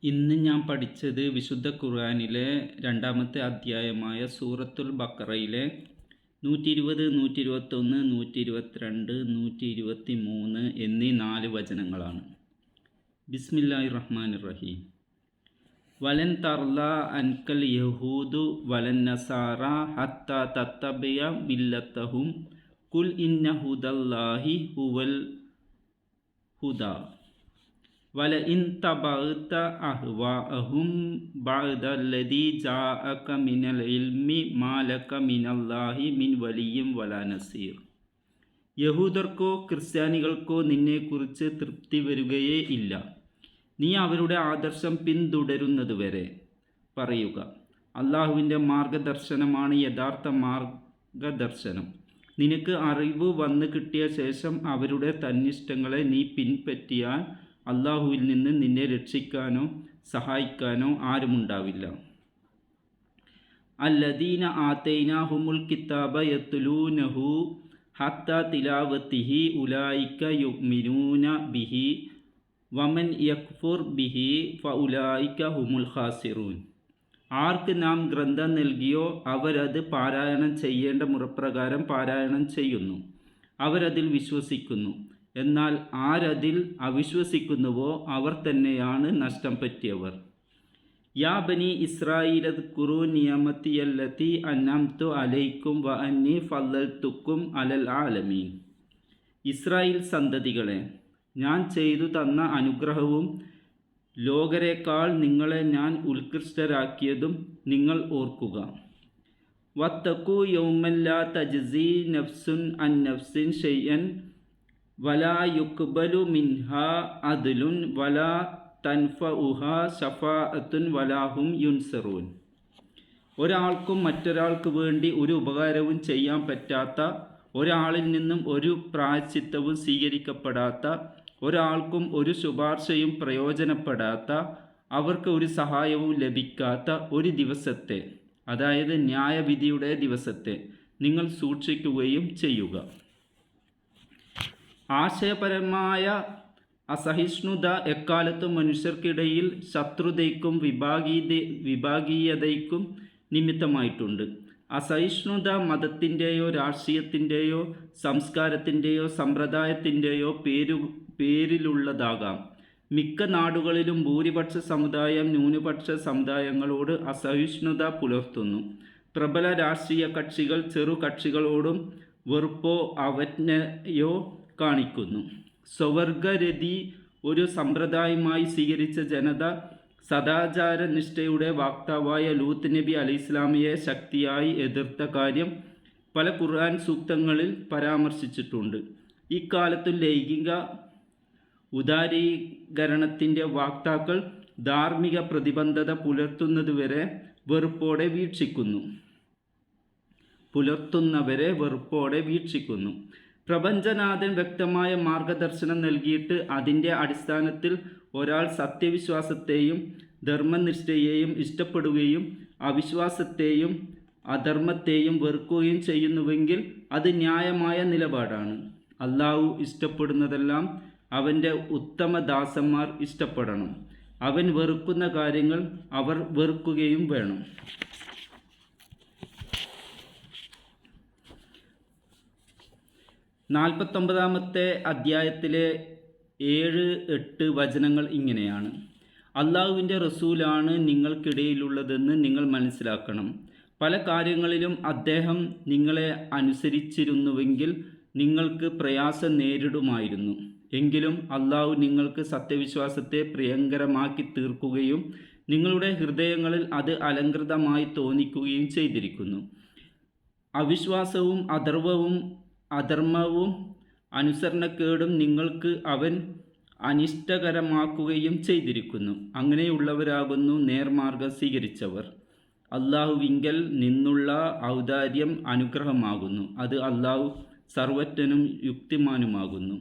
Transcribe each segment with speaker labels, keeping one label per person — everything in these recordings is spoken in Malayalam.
Speaker 1: ഇന്ന് ഞാൻ പഠിച്ചത് വിശുദ്ധ ഖുർആനിലെ രണ്ടാമത്തെ അധ്യായമായ സൂറത്തുൽ ബഖറയിലെ 120, 121, 122, 123 എന്നീ 4 വചനങ്ങളാണ്. ബിസ്മില്ലാഹിർ റഹ്മാനിർ റഹീം. വലൻ തർല അൻകൽ യഹൂദു വലൻ നസാറ ഹത്ത തത്തബിയ മില്ലത്തഹും കുൽ ഇന്ന ഹുദല്ലാഹി ഹുവൽ ഹുദ വല ഇൻ തബഅത അഹ്വാഅഹും ബഅദല്ലദീ ജാഅക മിനൽ ഇൽമി മാ ലക മിനല്ലാഹി മിൻ വലിയ്യിൻ വലാ നസീർ. യഹൂദർക്കോ ക്രിസ്ത്യാനികൾക്കോ നിന്നെക്കുറിച്ച് തൃപ്തി വരികയേ ഇല്ല, നീ അവരുടെ ആദർശം പിന്തുടരുന്നതുവരെ. പറയുക, അള്ളാഹുവിൻ്റെ മാർഗദർശനമാണ് യഥാർത്ഥ മാർഗദർശനം. നിനക്ക് അറിവ് വന്നു കിട്ടിയ ശേഷം അവരുടെ തന്നിഷ്ടങ്ങളെ നീ പിൻപറ്റിയാൽ അള്ളാഹുവിൽ നിന്ന് നിന്നെ രക്ഷിക്കാനോ സഹായിക്കാനോ ആരുമുണ്ടാവില്ല. അല്ലദീന ആതൈനാഹുമുൽ കിതാബ യത്ലൂനഹു ഹത്ത തിലാവത്തിഹി ഉലായിക യുഅ്മിനൂന ബിഹി വമൻ യക്ഫുർ ബിഹി ഫഉലായിക ഹുമുൽ ഖാസിറൂൻ. ആർക്ക് നാം ഗ്രന്ഥം നൽകിയോ അവരത് പാരായണം ചെയ്യേണ്ട മുറപ്രകാരം പാരായണം ചെയ്യുന്നു, അവരതിൽ വിശ്വസിക്കുന്നു. എന്നാൽ ആരതിൽ അവിശ്വസിക്കുന്നുവോ അവർ തന്നെയാണ് നഷ്ടം പറ്റിയവർ. യാ ബനി ഇസ്രായീലദ്കുറൂ നിയമത്തിയല്ലത്തി അൻഅംതു അലൈക്കും വ അന്നി ഫളൽതുക്കും അലൽ ആലമീൻ. ഇസ്രായേൽ സന്തതികളെ, ഞാൻ ചെയ്തു തന്ന അനുഗ്രഹവും ലോകരേക്കാൾ നിങ്ങളെ ഞാൻ ഉത്കൃഷ്ടരാക്കിയതും നിങ്ങൾ ഓർക്കുക. വത്തഖൂ യൗമൻ ലാ തജ്സീ നഫ്സുൻ അൻ നഫ്സിൻ ഷൈഅൻ വലാ യുഖ്ബലു മിൻഹാ അദ്ലുൻ വലാ തൻഫഉഹാ ശഫാഅത്തുൻ വലാ ഹും യുൻസറൂൻ. ഒരാൾക്കും മറ്റൊരാൾക്ക് വേണ്ടി ഒരു ഉപകാരവും ചെയ്യാൻ പറ്റാത്ത, ഒരാളിൽ നിന്നും ഒരു പ്രായശ്ചിത്തവും സ്വീകരിക്കപ്പെടാത്ത, ഒരാൾക്കും ഒരു ശുപാർശയും പ്രയോജനപ്പെടാത്ത, അവർക്ക് ഒരു സഹായവും ലഭിക്കാത്ത ഒരു ദിവസത്തെ, അതായത് ന്യായവിധിയുടെ ദിവസത്തെ നിങ്ങൾ സൂക്ഷിക്കുകയും ചെയ്യുക. ആശയപരമായ അസഹിഷ്ണുത എക്കാലത്തും മനുഷ്യർക്കിടയിൽ ശത്രുതയ്ക്കും വിഭാഗീയതയ്ക്കും നിമിത്തമായിട്ടുണ്ട്. അസഹിഷ്ണുത മതത്തിൻ്റെയോ രാഷ്ട്രീയത്തിൻ്റെയോ സംസ്കാരത്തിൻ്റെയോ സമ്പ്രദായത്തിൻ്റെയോ പേരിലുള്ളതാകാം. മിക്ക നാടുകളിലും ഭൂരിപക്ഷ സമുദായം ന്യൂനപക്ഷ സമുദായങ്ങളോട് അസഹിഷ്ണുത പുലർത്തുന്നു. പ്രബല രാഷ്ട്രീയ കക്ഷികൾ ചെറു കക്ഷികളോടും വെറുപ്പോ അവജ്ഞയോ കാണിക്കുന്നു. സ്വവർഗരതി ഒരു സമ്പ്രദായമായി സ്വീകരിച്ച ജനത സദാചാരനിഷ്ഠയുടെ വക്താവായ ലൂത്ത് നബി അലൈഹിസ്സലാമയെ ശക്തിയായി എതിർത്ത കാര്യം പല ഖുർആൻ സൂക്തങ്ങളിൽ പരാമർശിച്ചിട്ടുണ്ട്. ഇക്കാലത്തും ലൈംഗിക ഉദാരീകരണത്തിൻ്റെ വക്താക്കൾ ധാർമ്മിക പ്രതിബദ്ധത പുലർത്തുന്നവരെ വെറുപ്പോടെ വീക്ഷിക്കുന്നു. പ്രപഞ്ചനാഥൻ വ്യക്തമായ മാർഗദർശനം നൽകിയിട്ട് അതിൻ്റെ അടിസ്ഥാനത്തിൽ ഒരാൾ സത്യവിശ്വാസത്തെയും ധർമ്മനിഷ്ഠയെയും ഇഷ്ടപ്പെടുകയും അവിശ്വാസത്തെയും അധർമ്മത്തെയും വെറുക്കുകയും ചെയ്യുന്നുവെങ്കിൽ അത് ന്യായമായ നിലപാടാണ്. അള്ളാഹു ഇഷ്ടപ്പെടുന്നതെല്ലാം അവൻ്റെ ഉത്തമദാസന്മാർ ഇഷ്ടപ്പെടണം. അവൻ വെറുക്കുന്ന കാര്യങ്ങൾ അവർ വെറുക്കുകയും വേണം. 49-ാമത്തെ അധ്യായത്തിലെ 7-8 വചനങ്ങൾ ഇങ്ങനെയാണ്. അള്ളാഹുവിൻ്റെ റസൂലാണ് നിങ്ങൾക്കിടയിലുള്ളതെന്ന് നിങ്ങൾ മനസ്സിലാക്കണം. പല കാര്യങ്ങളിലും അദ്ദേഹം നിങ്ങളെ അനുസരിച്ചിരുന്നുവെങ്കിൽ നിങ്ങൾക്ക് പ്രയാസം നേരിടുമായിരുന്നു. എങ്കിലും അള്ളാഹു നിങ്ങൾക്ക് സത്യവിശ്വാസത്തെ പ്രിയങ്കരമാക്കി തീർക്കുകയും നിങ്ങളുടെ ഹൃദയങ്ങളിൽ അത് അലങ്കൃതമായി തോന്നിക്കുകയും ചെയ്തിരിക്കുന്നു. അവിശ്വാസവും അധർമ്മവും അനുസരണക്കേടും നിങ്ങൾക്ക് അവൻ അനിഷ്ടകരമാക്കുകയും ചെയ്തിരിക്കുന്നു. അങ്ങനെയുള്ളവരാകുന്നു നേർമാർഗം സ്വീകരിച്ചവർ. അള്ളാഹുവിങ്കൽ നിന്നുള്ള ഔദാര്യം അനുഗ്രഹമാകുന്നു. അത് അള്ളാഹു സർവജ്ഞനും യുക്തിമാനുമാകുന്നു.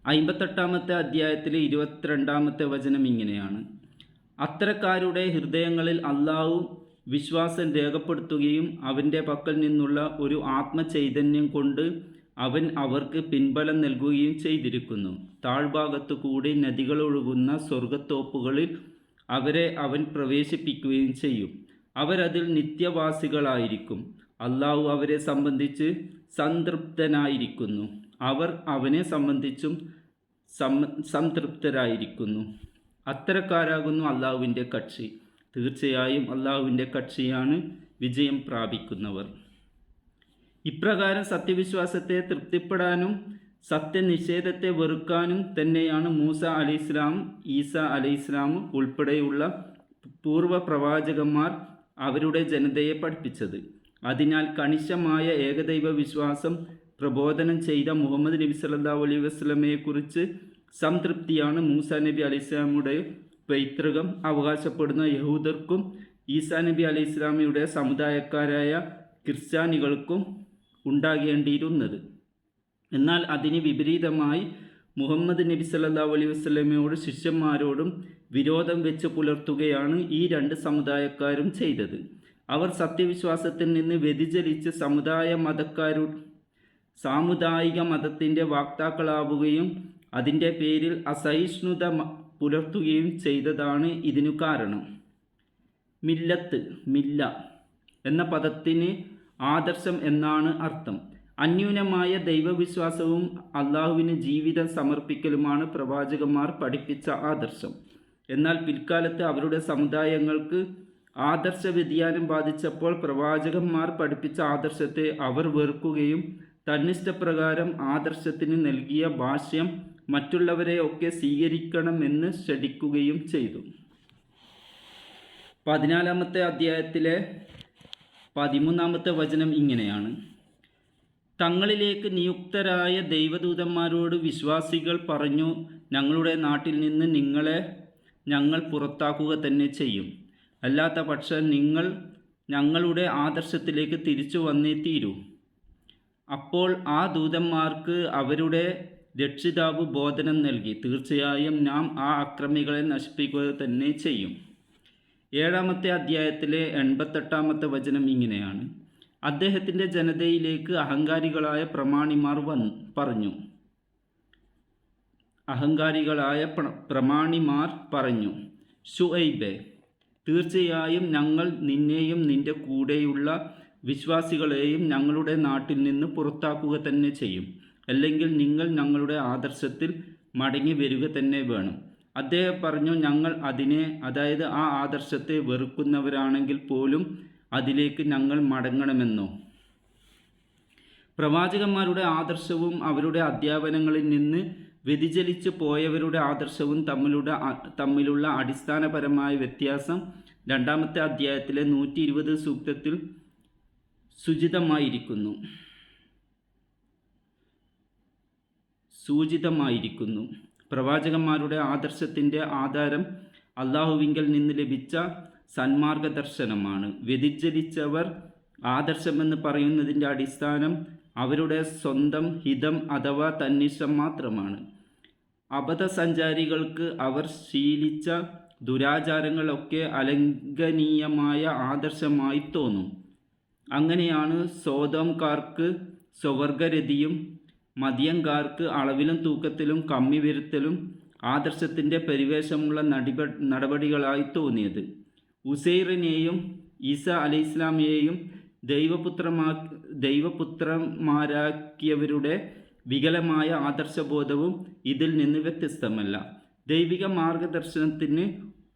Speaker 1: 58-ാമത്തെ അധ്യായത്തിലെ 22-ാമത്തെ വചനം ഇങ്ങനെയാണ്. അത്തരക്കാരുടെ ഹൃദയങ്ങളിൽ അള്ളാഹു വിശ്വാസം രേഖപ്പെടുത്തുകയും അവൻ്റെ പക്കൽ നിന്നുള്ള ഒരു ആത്മചൈതന്യം കൊണ്ട് അവൻ അവർക്ക് പിൻബലം നൽകുകയും ചെയ്തിരിക്കുന്നു. താഴ്ഭാഗത്തു കൂടി നദികളൊഴുകുന്ന സ്വർഗ്ഗത്തോപ്പുകളിൽ അവരെ അവൻ പ്രവേശിപ്പിക്കുകയും ചെയ്യും. അവരതിൽ നിത്യവാസികളായിരിക്കും. അള്ളാഹു അവരെ സംബന്ധിച്ച് സംതൃപ്തനായിരിക്കുന്നു. അവർ അവനെ സംബന്ധിച്ചും സംതൃപ്തരായിരിക്കുന്നു. അത്തരക്കാരാകുന്നു അള്ളാഹുവിൻ്റെ കക്ഷി. തീർച്ചയായും അള്ളാഹുവിൻ്റെ കക്ഷിയാണ് വിജയം പ്രാപിക്കുന്നവർ. ഇപ്രകാരം സത്യവിശ്വാസത്തെ തൃപ്തിപ്പെടാനും സത്യനിഷേധത്തെ വെറുക്കാനും തന്നെയാണ് മൂസ അലൈഹിസ്സലാം, ഈസ അലൈഹിസ്സലാം ഉൾപ്പെടെയുള്ള പൂർവ്വ പ്രവാചകന്മാർ അവരുടെ ജനതയെ പഠിപ്പിച്ചത്. അതിനാൽ കണിശമായ ഏകദൈവ വിശ്വാസം പ്രബോധനം ചെയ്ത മുഹമ്മദ് നബി സല്ലല്ലാഹു അലൈഹി വസല്ലമയെക്കുറിച്ച് സംതൃപ്തിയാണ് മൂസ നബി അലൈഹിസ്സലാമുടെ പൈതൃകം അവകാശപ്പെടുന്ന യഹൂദർക്കും ഈസാ നബി അലൈഹിസ്സലാമയുടെ സമുദായക്കാരായ ക്രിസ്ത്യാനികൾക്കും ഉണ്ടാകേണ്ടിയിരുന്നത്. എന്നാൽ അതിന് വിപരീതമായി മുഹമ്മദ് നബി സല്ലല്ലാഹു അലൈഹി വസല്ലമയോട് ശിഷ്യന്മാരോടും വിരോധം വെച്ച് പുലർത്തുകയാണ് ഈ രണ്ട് സമുദായക്കാരും ചെയ്തത്. അവർ സത്യവിശ്വാസത്തിൽ നിന്ന് വ്യതിചലിച്ച് സാമുദായിക മതത്തിൻ്റെ വാക്താക്കളാവുകയും അതിൻ്റെ പേരിൽ അസഹിഷ്ണുത പുലർത്തുകയും ചെയ്തതാണ് ഇതിനു കാരണം. മില്ല എന്ന പദത്തിന് ആദർശം എന്നാണ് അർത്ഥം. അന്യൂനമായ ദൈവവിശ്വാസവും അള്ളാഹുവിന് ജീവിതം സമർപ്പിക്കലുമാണ് പ്രവാചകന്മാർ പഠിപ്പിച്ച ആദർശം. എന്നാൽ പിൽക്കാലത്ത് അവരുടെ സമുദായങ്ങൾക്ക് ആദർശ വ്യതിയാനം ബാധിച്ചപ്പോൾ പ്രവാചകന്മാർ പഠിപ്പിച്ച ആദർശത്തെ അവർ വെറുക്കുകയും തന്നിഷ്ടപ്രകാരം ആദർശത്തിന് നൽകിയ ഭാഷ്യം മറ്റുള്ളവരെ ഒക്കെ സ്വീകരിക്കണമെന്ന് ശഠിക്കുകയും ചെയ്തു. 14-ാമത്തെ അധ്യായത്തിലെ 13-ാമത്തെ വചനം ഇങ്ങനെയാണ്: തങ്ങളിലേക്ക് നിയുക്തരായ ദൈവദൂതന്മാരോട് വിശ്വാസികൾ പറഞ്ഞു, ഞങ്ങളുടെ നാട്ടിൽ നിന്ന് നിങ്ങളെ ഞങ്ങൾ പുറത്താക്കുക തന്നെ ചെയ്യും. അല്ലാത്ത പക്ഷം നിങ്ങൾ ഞങ്ങളുടെ ആദർശത്തിലേക്ക് തിരിച്ചു വന്നേ തീരൂ. അപ്പോൾ ആ ദൂതന്മാർക്ക് അവരുടെ രക്ഷിതാവ് ബോധനം നൽകി, തീർച്ചയായും നാം ആ അക്രമികളെ നശിപ്പിക്കുക തന്നെ ചെയ്യും. 7-ാമത്തെ അധ്യായത്തിലെ 88-ാമത്തെ വചനം ഇങ്ങനെയാണ്: അദ്ദേഹത്തിൻ്റെ ജനതയിലേക്ക് അഹങ്കാരികളായ പ്രമാണിമാർ പറഞ്ഞു, ശുഐബേ, തീർച്ചയായും ഞങ്ങൾ നിന്നെയും നിന്റെ കൂടെയുള്ള വിശ്വാസികളെയും ഞങ്ങളുടെ നാട്ടിൽ നിന്ന് പുറത്താക്കുക തന്നെ ചെയ്യും. അല്ലെങ്കിൽ നിങ്ങൾ ഞങ്ങളുടെ ആദർശത്തിൽ മടങ്ങി വരിക തന്നെ വേണം. അദ്ദേഹം പറഞ്ഞു, ഞങ്ങൾ അതിനെ, അതായത് ആ ആദർശത്തെ വെറുക്കുന്നവരാണെങ്കിൽ പോലും അതിലേക്ക് ഞങ്ങൾ മടങ്ങണമെന്നോ? പ്രവാചകന്മാരുടെ ആദർശവും അവരുടെ അധ്യാപനങ്ങളിൽ നിന്ന് വ്യതിചലിച്ച് പോയവരുടെ ആദർശവും തമ്മിലുള്ള അടിസ്ഥാനപരമായ വ്യത്യാസം 2-ാമത്തെ അധ്യായത്തിലെ 120 സൂക്തത്തിൽ സൂചിതമായിരിക്കുന്നു. പ്രവാചകന്മാരുടെ ആദർശത്തിൻ്റെ ആധാരം അള്ളാഹുവിങ്കൽ നിന്ന് ലഭിച്ച സന്മാർഗദർശനമാണ്. വ്യതിചലിച്ചവർ ആദർശമെന്ന് പറയുന്നതിൻ്റെ അടിസ്ഥാനം അവരുടെ സ്വന്തം ഹിതം അഥവാ തന്നിഷ്ടം മാത്രമാണ്. അബദ്ധസഞ്ചാരികൾക്ക് അവർ ശീലിച്ച ദുരാചാരങ്ങളൊക്കെ അലംഘനീയമായ ആദർശമായി തോന്നും. അങ്ങനെയാണ് സോതോംകാർക്ക് സ്വവർഗരതിയും മദിയൻകാർക്ക് അളവിലും തൂക്കത്തിലും കമ്മി വരുത്തലും ആദർശത്തിൻ്റെ പരിവേഷമുള്ള നടപടികളായി തോന്നിയത്. ഉസൈറിനെയും ഈസ അലൈഹിസ്സലാമിനെയും ദൈവപുത്രന്മാരാക്കിയവരുടെ വികലമായ ആദർശബോധവും ഇതിൽ നിന്ന് വ്യത്യസ്തമല്ല. ദൈവിക മാർഗദർശനത്തിന്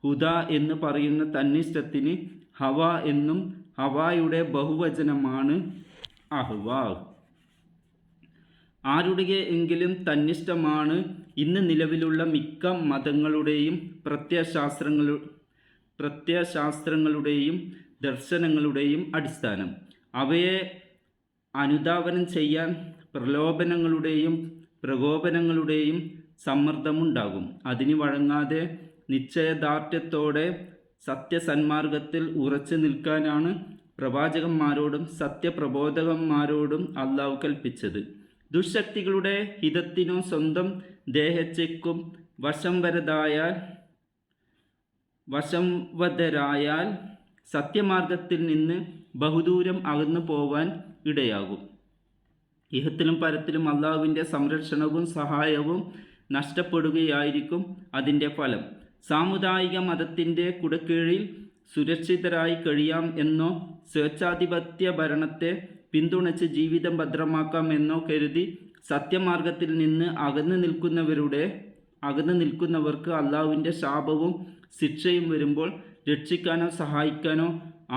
Speaker 1: ഹുദ എന്ന് പറയുന്ന തന്നിഷ്ടത്തിന് ഹവ എന്നും ഹവായുടെ ബഹുവചനമാണ് അഹ്വാ. ആരുടെ എങ്കിലും തന്നിഷ്ടമാണ് ഇന്ന് നിലവിലുള്ള മിക്ക മതങ്ങളുടെയും പ്രത്യയശാസ്ത്രങ്ങളുടെയും ദർശനങ്ങളുടെയും അടിസ്ഥാനം. അവയെ അനുധാവനം ചെയ്യാൻ പ്രകോപനങ്ങളുടെയും സമ്മർദ്ദമുണ്ടാകും. അതിന് വഴങ്ങാതെ നിശ്ചയദാർഢ്യത്തോടെ സത്യസന്മാർഗത്തിൽ ഉറച്ചു നിൽക്കാനാണ് പ്രവാചകന്മാരോടും സത്യപ്രബോധകന്മാരോടും അള്ളാഹു കൽപ്പിച്ചത്. ദുഷ്ശക്തികളുടെ ഹിതത്തിനും സ്വന്തം ദേഹച്ചയ്ക്കും വശംവദരായാൽ സത്യമാർഗത്തിൽ നിന്ന് ബഹുദൂരം അകന്നു പോവാൻ ഇടയാകും. ഇഹത്തിലും പരത്തിലും അള്ളാഹുവിൻ്റെ സംരക്ഷണവും സഹായവും നഷ്ടപ്പെടുകയായിരിക്കും അതിൻ്റെ ഫലം. സാമുദായിക മതത്തിൻ്റെ കുടക്കീഴിൽ സുരക്ഷിതരായി കഴിയാം എന്നോ സ്വേച്ഛാധിപത്യ ഭരണത്തെ പിന്തുണച്ച് ജീവിതം ഭദ്രമാക്കാം എന്നോ കരുതി സത്യമാർഗത്തിൽ നിന്ന് അകന്നു നിൽക്കുന്നവർക്ക് അള്ളാഹുവിൻ്റെ ശാപവും ശിക്ഷയും വരുമ്പോൾ രക്ഷിക്കാനോ സഹായിക്കാനോ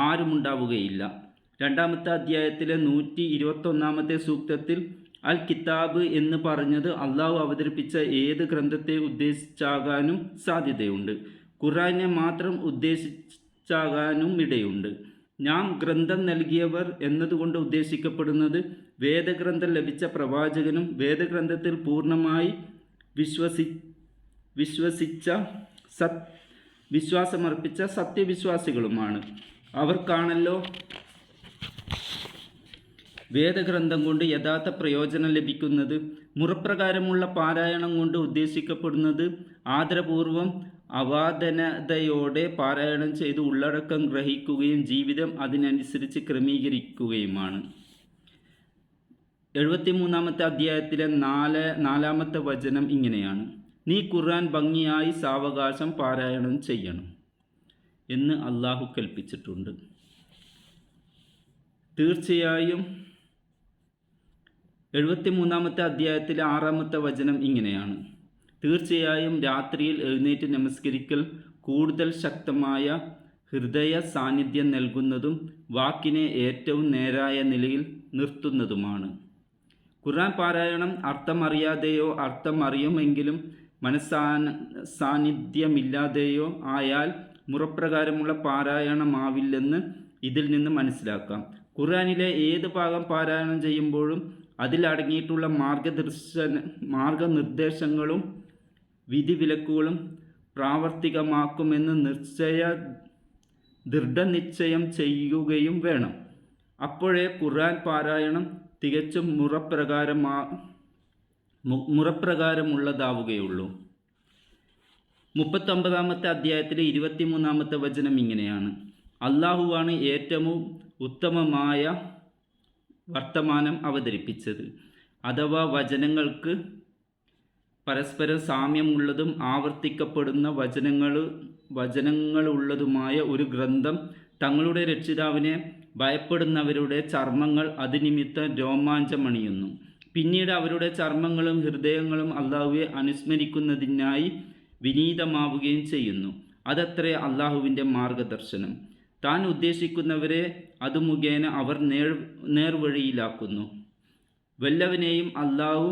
Speaker 1: ആരുമുണ്ടാവുകയില്ല. 2-ാമത്തെ അധ്യായത്തിലെ 121-ാമത്തെ സൂക്തത്തിൽ അൽ കിതാബ് എന്ന് പറഞ്ഞത് അള്ളാഹു അവതരിപ്പിച്ച ഏത് ഗ്രന്ഥത്തെ ഉദ്ദേശിച്ചാകാനും സാധ്യതയുണ്ട്. ഖുർആനെ മാത്രം ഉദ്ദേശിച്ചാകാനും ഇടയുണ്ട്. നാം ഗ്രന്ഥം നൽകിയവർ എന്നതുകൊണ്ട് ഉദ്ദേശിക്കപ്പെടുന്നത് വേദഗ്രന്ഥം ലഭിച്ച പ്രവാചകനും വേദഗ്രന്ഥത്തിൽ പൂർണ്ണമായി വിശ്വാസമർപ്പിച്ച സത്യവിശ്വാസികളുമാണ്. അവർക്കാണല്ലോ വേദഗ്രന്ഥം കൊണ്ട് യഥാർത്ഥ പ്രയോജനം ലഭിക്കുന്നത്. മുറപ്രകാരമുള്ള പാരായണം കൊണ്ട് ഉദ്ദേശിക്കപ്പെടുന്നത് ആദരപൂർവം അവാദനതയോടെ പാരായണം ചെയ്ത് ഉള്ളടക്കം ഗ്രഹിക്കുകയും ജീവിതം അതിനനുസരിച്ച് ക്രമീകരിക്കുകയുമാണ്. 73-ാമത്തെ അധ്യായത്തിലെ 4-ാമത്തെ വചനം ഇങ്ങനെയാണ്: നീ ഖുർആൻ ഭംഗിയായി സാവകാശം പാരായണം ചെയ്യണം എന്ന് അള്ളാഹു കൽപ്പിച്ചിട്ടുണ്ട്. തീർച്ചയായും 73-ാമത്തെ അധ്യായത്തിലെ 6-ാമത്തെ വചനം ഇങ്ങനെയാണ്: തീർച്ചയായും രാത്രിയിൽ എഴുന്നേറ്റ് നമസ്കരിക്കൽ കൂടുതൽ ശക്തമായ ഹൃദയ സാന്നിധ്യം നൽകുന്നതും വാക്കിനെ ഏറ്റവും നേരായ നിലയിൽ നിർത്തുന്നതുമാണ്. ഖുർആൻ പാരായണം അർത്ഥമറിയാതെയോ അർത്ഥം അറിയുമെങ്കിലും സാന്നിധ്യമില്ലാതെയോ ആയാൽ മുറപ്രകാരമുള്ള പാരായണമാവില്ലെന്ന് ഇതിൽ നിന്ന് മനസ്സിലാക്കാം. ഖുർആനിലെ ഏത് ഭാഗം പാരായണം ചെയ്യുമ്പോഴും അതിലടങ്ങിയിട്ടുള്ള മാർഗനിർദ്ദേശങ്ങളും വിധിവിലക്കുകളും പ്രാവർത്തികമാക്കുമെന്ന് ദൃഢനിശ്ചയം ചെയ്യുകയും വേണം. അപ്പോഴേ ഖുർആൻ പാരായണം തികച്ചും മുറപ്രകാരമുള്ളതാവുകയുള്ളൂ. 39-ാമത്തെ അധ്യായത്തിലെ 23-ാമത്തെ വചനം ഇങ്ങനെയാണ്: അള്ളാഹുവാണ് ഏറ്റവും ഉത്തമമായ വർത്തമാനം അവതരിപ്പിച്ചത്. അഥവാ വചനങ്ങൾക്ക് പരസ്പരം സാമ്യമുള്ളതും ആവർത്തിക്കപ്പെടുന്ന വചനങ്ങളുള്ളതുമായ ഒരു ഗ്രന്ഥം തങ്ങളുടെ രക്ഷിതാവിനെ ഭയപ്പെടുന്നവരുടെ ചർമ്മങ്ങൾ അതിനിമിത്തം രോമാഞ്ചമണിയുന്നു. പിന്നീട് അവരുടെ ചർമ്മങ്ങളും ഹൃദയങ്ങളും അള്ളാഹുവെ അനുസ്മരിക്കുന്നതിനായി വിനീതമാവുകയും ചെയ്യുന്നു. അതത്രേ അള്ളാഹുവിൻ്റെ മാർഗദർശനം. താൻ ഉദ്ദേശിക്കുന്നവരെ അത് മുഖേന അവർ നേർവഴിയിലാക്കുന്നു. വല്ലവനെയും അള്ളാഹു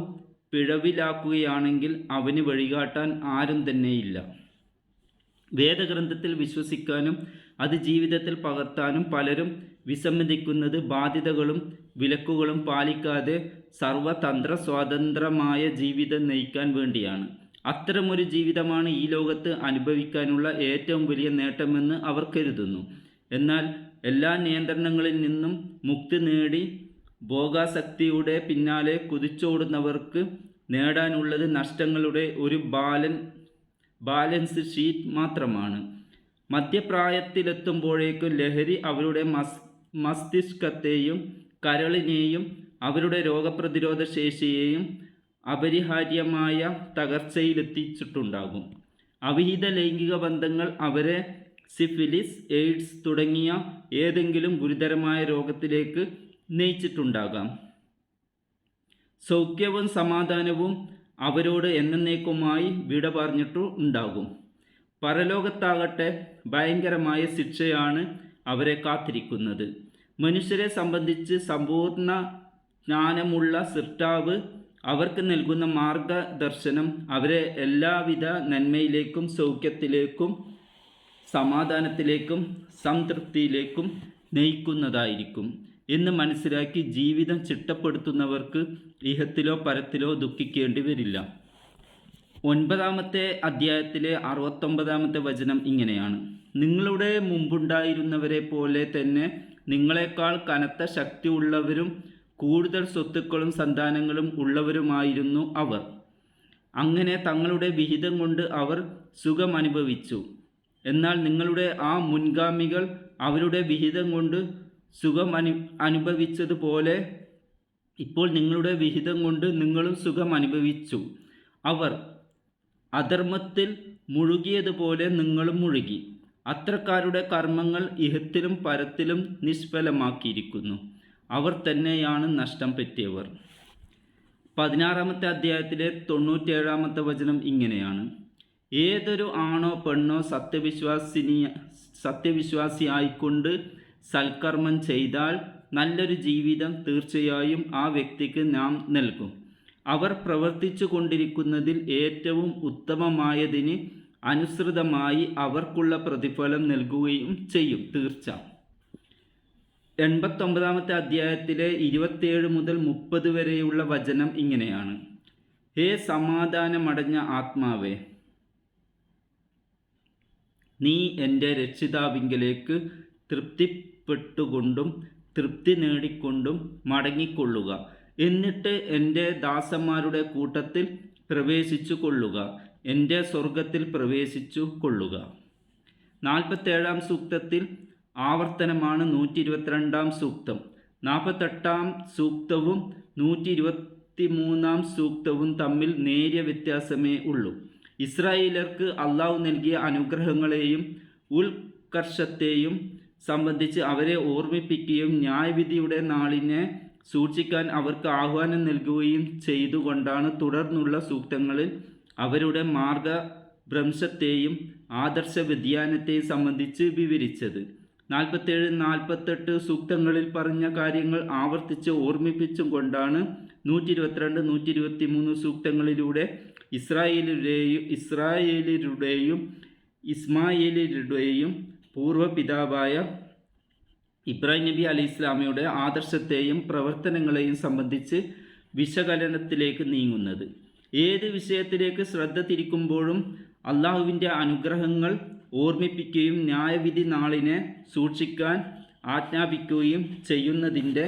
Speaker 1: പിഴവിലാക്കുകയാണെങ്കിൽ അവന് വഴികാട്ടാൻ ആരും തന്നെയില്ല. വേദഗ്രന്ഥത്തിൽ വിശ്വസിക്കാനും അത് ജീവിതത്തിൽ പകർത്താനും പലരും വിസമ്മതിക്കുന്നത് ബാധ്യതകളും വിലക്കുകളും പാലിക്കാതെ സർവതന്ത്ര സ്വതന്ത്രമായ ജീവിതം നയിക്കാൻ വേണ്ടിയാണ്. അത്തരമൊരു ജീവിതമാണ് ഈ ലോകത്ത് അനുഭവിക്കാനുള്ള ഏറ്റവും വലിയ നേട്ടമെന്ന് അവർ കരുതുന്നു. എന്നാൽ എല്ലാ നിയന്ത്രണങ്ങളിൽ നിന്നും മുക്തി നേടി ഭോഗാസക്തിയുടെ പിന്നാലെ കുതിച്ചോടുന്നവർക്ക് നേടാനുള്ളത് നഷ്ടങ്ങളുടെ ഒരു ബാലൻസ് ഷീറ്റ് മാത്രമാണ്. മധ്യപ്രായത്തിലെത്തുമ്പോഴേക്കും ലഹരി അവരുടെ മസ്തിഷ്കത്തെയും കരളിനെയും അവരുടെ രോഗപ്രതിരോധ ശേഷിയെയും അപരിഹാര്യമായ തകർച്ചയിലെത്തിച്ചിട്ടുണ്ടാകും. അവിഹിത ലൈംഗിക ബന്ധങ്ങൾ അവരെ സിഫിലിസ്, എയ്ഡ്സ് തുടങ്ങിയ ഏതെങ്കിലും ഗുരുതരമായ രോഗത്തിലേക്ക് നയിച്ചിട്ടുണ്ടാകാം. സൗഖ്യവും സമാധാനവും അവരോട് എന്നേക്കുമായി വിട പറഞ്ഞിട്ടുണ്ടാകും. പരലോകത്താകട്ടെ ഭയങ്കരമായ ശിക്ഷയാണ് അവരെ കാത്തിരിക്കുന്നത്. മനുഷ്യരെ സംബന്ധിച്ച് സമ്പൂർണ്ണ ജ്ഞാനമുള്ള സൃഷ്ടാവ് അവർക്ക് നൽകുന്ന മാർഗദർശനം അവരെ എല്ലാവിധ നന്മയിലേക്കും സൗഖ്യത്തിലേക്കും സമാധാനത്തിലേക്കും സംതൃപ്തിയിലേക്കും നയിക്കുന്നതായിരിക്കും എന്ന് മനസ്സിലാക്കി ജീവിതം ചിട്ടപ്പെടുത്തുന്നവർക്ക് ഇഹത്തിലോ പരത്തിലോ ദുഃഖിക്കേണ്ടി വരില്ല. 9-ാമത്തെ അധ്യായത്തിലെ 69-ാമത്തെ വചനം ഇങ്ങനെയാണ്: നിങ്ങളുടെ മുമ്പുണ്ടായിരുന്നവരെ പോലെ തന്നെ നിങ്ങളെക്കാൾ കനത്ത ശക്തിയുള്ളവരും കൂടുതൽ സ്വത്തുക്കളും സന്താനങ്ങളും ഉള്ളവരുമായിരുന്നു അവർ. അങ്ങനെ തങ്ങളുടെ വിഹിതം കൊണ്ട് അവർ സുഖമനുഭവിച്ചു. എന്നാൽ നിങ്ങളുടെ ആ മുൻഗാമികൾ അവരുടെ വിഹിതം കൊണ്ട് സുഖം അനുഭവിച്ചതുപോലെ ഇപ്പോൾ നിങ്ങളുടെ വിഹിതം കൊണ്ട് നിങ്ങളും സുഖം അനുഭവിച്ചു. അവർ അധർമ്മത്തിൽ മുഴുകിയതുപോലെ നിങ്ങളും മുഴുകി. അത്തരക്കാരുടെ കർമ്മങ്ങൾ ഇഹത്തിലും പരത്തിലും നിഷ്ഫലമാക്കിയിരിക്കുന്നു. അവർ തന്നെയാണ് നഷ്ടം പറ്റിയവർ. 16-ാമത്തെ അധ്യായത്തിലെ 97-ാമത്തെ വചനം ഇങ്ങനെയാണ്: ഏതൊരു ആണോ പെണ്ണോ സത്യവിശ്വാസിയായിക്കൊണ്ട് സൽക്കർമ്മം ചെയ്താൽ നല്ലൊരു ജീവിതം തീർച്ചയായും ആ വ്യക്തിക്ക് നാം നൽകും. അവർ പ്രവർത്തിച്ചു കൊണ്ടിരിക്കുന്നതിൽ ഏറ്റവും ഉത്തമമായതിന് അനുസൃതമായി അവർക്കുള്ള പ്രതിഫലം നൽകുകയും ചെയ്യും. തീർച്ച. 89-ാമത്തെ അധ്യായത്തിലെ 27 മുതൽ 30 വരെയുള്ള വചനം ഇങ്ങനെയാണ്: ഹേ സമാധാനമടഞ്ഞ ആത്മാവേ, നീ എൻ്റെ രക്ഷിതാവിങ്കലേക്ക് തൃപ്തിപ്പെട്ടുകൊണ്ടും തൃപ്തി നേടിക്കൊണ്ടും മടങ്ങിക്കൊള്ളുക. എന്നിട്ട് എൻ്റെ ദാസന്മാരുടെ കൂട്ടത്തിൽ പ്രവേശിച്ചു കൊള്ളുക, എൻ്റെ സ്വർഗത്തിൽ പ്രവേശിച്ചു കൊള്ളുക. 47-ാം സൂക്തത്തിൽ ആവർത്തനമാണ് 122-ാം സൂക്തം. 48-ാം സൂക്തവും 123-ാം സൂക്തവും തമ്മിൽ നേരിയ വ്യത്യാസമേ ഉള്ളൂ. ഇസ്രായേലർക്ക് അള്ളാഹു നൽകിയ അനുഗ്രഹങ്ങളെയും ഉത്കർഷത്തെയും സംബന്ധിച്ച് അവരെ ഓർമ്മിപ്പിക്കുകയും ന്യായവിധിയുടെ നാളിനെ സൂക്ഷിക്കാൻ അവർക്ക് ആഹ്വാനം നൽകുകയും ചെയ്തുകൊണ്ടാണ് തുടർന്നുള്ള സൂക്തങ്ങളിൽ അവരുടെ മാർഗഭ്രംശത്തെയും ആദർശ വ്യതിയാനത്തെയും സംബന്ധിച്ച് വിവരിച്ചത്. 47-48 സൂക്തങ്ങളിൽ പറഞ്ഞ കാര്യങ്ങൾ ആവർത്തിച്ച് ഓർമ്മിപ്പിച്ചും കൊണ്ടാണ് 122-123 സൂക്തങ്ങളിലൂടെ ഇസ്രായേലരുടെയും ഇസ്മായേലരുടെയും പൂർവ്വപിതാവായ ഇബ്രാഹിം നബി അലൈഹിസ്സലാമയുടെ ആദർശത്തെയും പ്രവർത്തനങ്ങളെയും സംബന്ധിച്ച് വിശകലനത്തിലേക്ക് നീങ്ങുന്നത്. ഏത് വിഷയത്തിലേക്ക് ശ്രദ്ധ തിരിക്കുമ്പോഴും അള്ളാഹുവിൻ്റെ അനുഗ്രഹങ്ങൾ ഓർമ്മിപ്പിക്കുകയും ന്യായവിധി നാളിനെ സൂക്ഷിക്കാൻ ആജ്ഞാപിക്കുകയും ചെയ്യുന്നതിൻ്റെ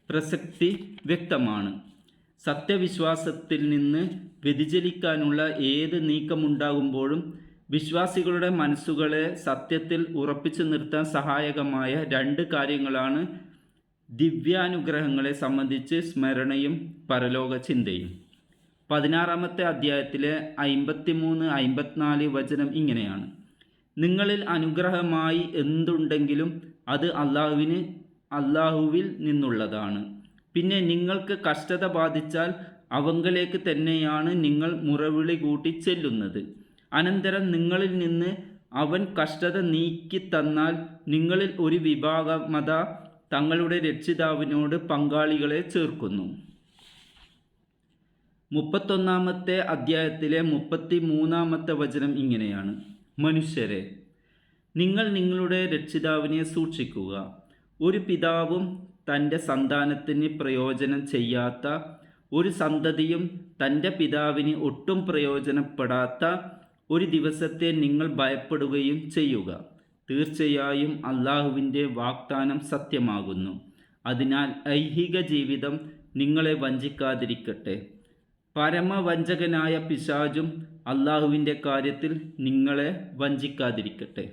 Speaker 1: പ്രസക്തി വ്യക്തമാണ്. സത്യവിശ്വാസത്തിൽ നിന്ന് വ്യതിചലിക്കാനുള്ള ഏത് നീക്കമുണ്ടാകുമ്പോഴും വിശ്വാസികളുടെ മനസ്സുകളെ സത്യത്തിൽ ഉറപ്പിച്ചു നിർത്താൻ സഹായകമായ 2 കാര്യങ്ങളാണ് ദിവ്യാനുഗ്രഹങ്ങളെ സംബന്ധിച്ച് സ്മരണയും പരലോക ചിന്തയും. 16-ാമത്തെ അധ്യായത്തിലെ 53-54 വചനം ഇങ്ങനെയാണ്: നിങ്ങളിൽ അനുഗ്രഹമായി എന്തുണ്ടെങ്കിലും അത് അള്ളാഹുവിൽ നിന്നുള്ളതാണ്. പിന്നെ നിങ്ങൾക്ക് കഷ്ടത ബാധിച്ചാൽ അവങ്കലേക്ക് തന്നെയാണ് നിങ്ങൾ മുറവിളി കൂട്ടി ചെല്ലുന്നത്. അനന്തരം നിങ്ങളിൽ നിന്ന് അവൻ കഷ്ടത നീക്കി തന്നാൽ നിങ്ങളിൽ ഒരു വിഭാഗമത തങ്ങളുടെ രക്ഷിതാവിനോട് പങ്കാളികളെ ചേർക്കുന്നു. 31-ാമത്തെ അധ്യായത്തിലെ 33-ാമത്തെ വചനം ഇങ്ങനെയാണ്: മനുഷ്യരെ, നിങ്ങൾ നിങ്ങളുടെ രക്ഷിതാവിനെ സൂക്ഷിക്കുക. ഒരു പിതാവും തൻ്റെ സന്താനത്തിന് പ്രയോജനം ചെയ്യാത്ത, ഒരു സന്തതിയും തൻ്റെ പിതാവിന് ഒട്ടും പ്രയോജനപ്പെടാത്ത ഒരു ദിവസത്തെ നിങ്ങൾ ഭയപ്പെടുകയും ചെയ്യുക. തീർച്ചയായും അള്ളാഹുവിൻ്റെ വാഗ്ദാനം സത്യമാകുന്നു. അതിനാൽ ഐഹിക ജീവിതം നിങ്ങളെ വഞ്ചിക്കാതിരിക്കട്ടെ. പരമവഞ്ചകനായ പിശാചും അള്ളാഹുവിൻ്റെ കാര്യത്തിൽ നിങ്ങളെ വഞ്ചിക്കാതിരിക്കട്ടെ.